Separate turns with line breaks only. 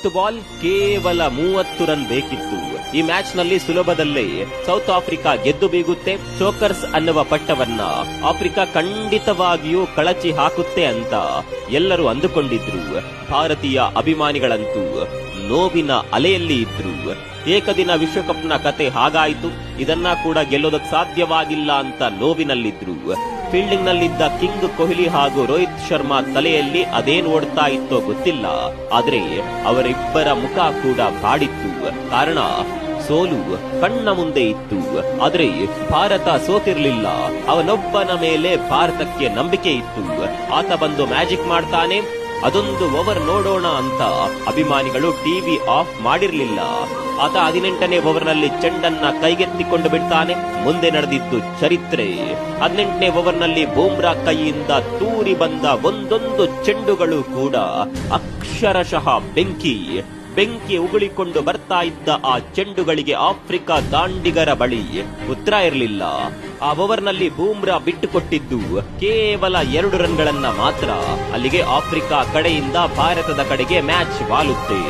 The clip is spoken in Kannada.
30 ಬಾಲ್ ಕೇವಲ 30 ರನ್ ಬೇಕಿತ್ತು. ಈ ಮ್ಯಾಚ್ ನಲ್ಲಿ ಸುಲಭದಲ್ಲೇ ಸೌತ್ ಆಫ್ರಿಕಾ ಗೆದ್ದು ಬೀಗುತ್ತೆ. ಚೋಕರ್ಸ್ ಅನ್ನುವ ಪಟ್ಟವನ್ನ ಆಫ್ರಿಕಾ ಖಂಡಿತವಾಗಿಯೂ ಕಳಚಿ ಹಾಕುತ್ತೆ ಅಂತ ಎಲ್ಲರೂ ಅಂದುಕೊಂಡಿದ್ರು. ಭಾರತೀಯ ಅಭಿಮಾನಿಗಳಂತೂ ನೋವಿನ ಅಲೆಯಲ್ಲಿ ಇದ್ರು. ಏಕದಿನ ವಿಶ್ವಕಪ್ನ ಕತೆ ಹಾಗಾಯಿತು, ಇದನ್ನ ಕೂಡ ಗೆಲ್ಲೋದಕ್ಕೆ ಸಾಧ್ಯವಾಗಿಲ್ಲ ಅಂತ ನೋವಿನಲ್ಲಿದ್ರು. ಫೀಲ್ಡಿಂಗ್ ನಲ್ಲಿದ್ದ ಕಿಂಗ್ ಕೊಹ್ಲಿ ಹಾಗೂ ರೋಹಿತ್ ಶರ್ಮಾ ತಲೆಯಲ್ಲಿ ಅದೇನ್ ಓಡ್ತಾ ಇತ್ತೋ ಗೊತ್ತಿಲ್ಲ. ಆದ್ರೆ ಅವರಿಬ್ಬರ ಮುಖ ಕೂಡ ಕಾಡಿತ್ತು. ಕಾರಣ ಸೋಲು ಕಣ್ಣ ಮುಂದೆ ಇತ್ತು. ಆದ್ರೆ ಭಾರತ ಸೋತಿರ್ಲಿಲ್ಲ. ಅವನೊಬ್ಬನ ಮೇಲೆ ಭಾರತಕ್ಕೆ ನಂಬಿಕೆ ಇತ್ತು. ಆತ ಬಂದು ಮ್ಯಾಜಿಕ್ ಮಾಡ್ತಾನೆ, ಅದೊಂದು ಓವರ್ ನೋಡೋಣ ಅಂತ ಅಭಿಮಾನಿಗಳು ಟಿವಿ ಆಫ್ ಮಾಡಿರ್ಲಿಲ್ಲ. ಆತ 18ನೇ ಓವರ್ನಲ್ಲಿ ಚೆಂಡನ್ನ ಕೈಗೆತ್ತಿಕೊಂಡು ಬಿಡ್ತಾನೆ. ಮುಂದೆ ನಡೆದಿದ್ದು ಚರಿತ್ರೆ. 18ನೇ ಓವರ್ನಲ್ಲಿ ಬೂಮ್ರಾ ಕೈಯಿಂದ ತೂರಿ ಬಂದ ಒಂದೊಂದು ಚೆಂಡುಗಳು ಕೂಡ ಅಕ್ಷರಶಃ ಬೆಂಕಿ ಉಗುಳಿಕೊಂಡು ಬರ್ತಾ ಇದ್ದ ಆ ಚೆಂಡುಗಳಿಗೆ ಆಫ್ರಿಕಾ ದಾಂಡಿಗರ ಬಳಿ ಉತ್ತರ ಇರಲಿಲ್ಲ. ಆ ಓವರ್ನಲ್ಲಿ ಬೂಮ್ರಾ ಬಿಟ್ಟುಕೊಟ್ಟಿದ್ದು ಕೇವಲ 2 ರನ್ಗಳನ್ನ ಮಾತ್ರ. ಅಲ್ಲಿಗೆ ಆಫ್ರಿಕಾ ಕಡೆಯಿಂದ ಭಾರತದ ಕಡೆಗೆ ಮ್ಯಾಚ್ ವಾಲುತ್ತೆ.